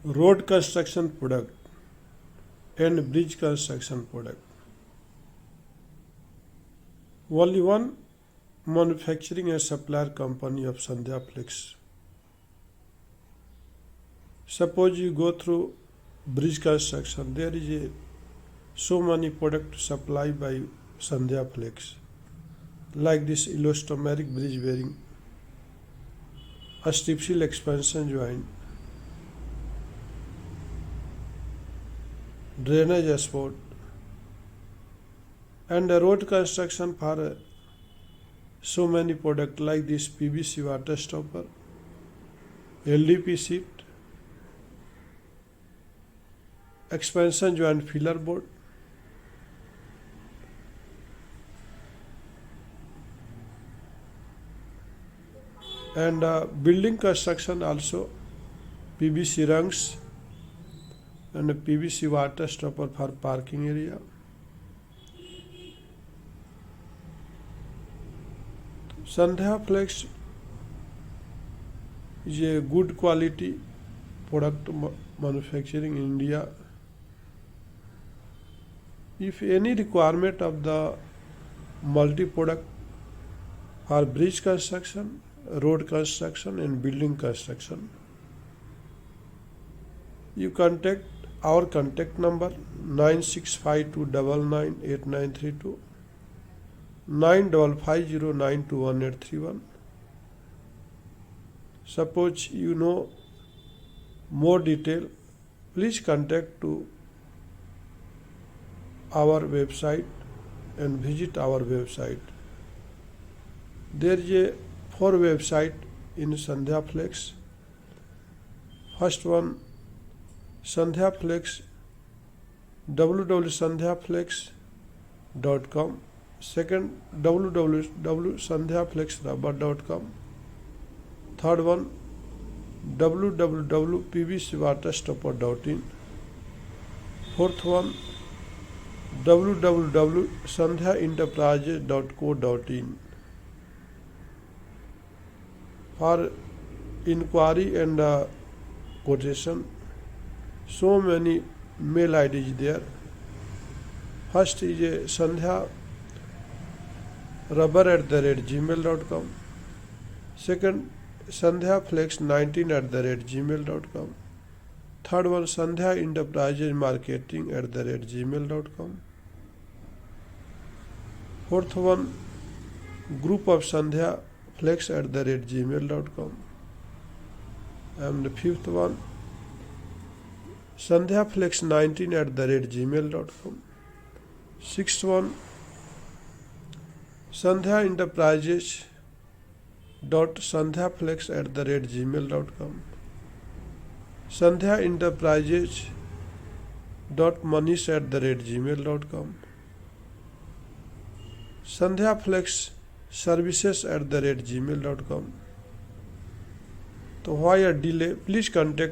road construction product and bridge construction product. Only one manufacturing and supplier company of SANDHYAFLEX. Suppose you go through bridge construction, there is so many products supplied by SANDHYAFLEX, like this elastomeric bridge bearing, a strip seal expansion joint, drainage support, and a road construction for so many products like this PVC water stopper, LDP sheet, expansion joint filler board, and building construction also PVC rungs and a PVC water stopper for parking area. SANDHYAFLEX is a good quality product manufacturing in India. If any requirement of the multi-product for bridge construction, road construction and building construction, you contact our contact number 9652998932, 9550921831. Suppose you know more detail, please contact to our website and visit our website. There is a 4 website in SANDHYAFLEX. First one, SANDHYAFLEX, www.sandhyaflex.com. Second, www.sandhyaflexrubber.com. Third one, www.pvcwaterstopper.in. Fourth one, www.sandhyaenterprises.co.in. For inquiry and quotation, so many mail IDs there. First is a sandhya-rubber@gmail.com. Second, sandhyaflex19@gmail.com. Third one, Sandhya Enterprises Marketing@gmail.com. Fourth one, group of SANDHYAFLEX@gmail.com. And the fifth one, SANDHYAFLEX19@gmail.com. Sixth one, Sandhya Enterprises.sandhyaflex@gmail.com. Sandhya Enterprises.manish@gmail.com. SANDHYAFLEX services@gmail.com. So why a delay? Please contact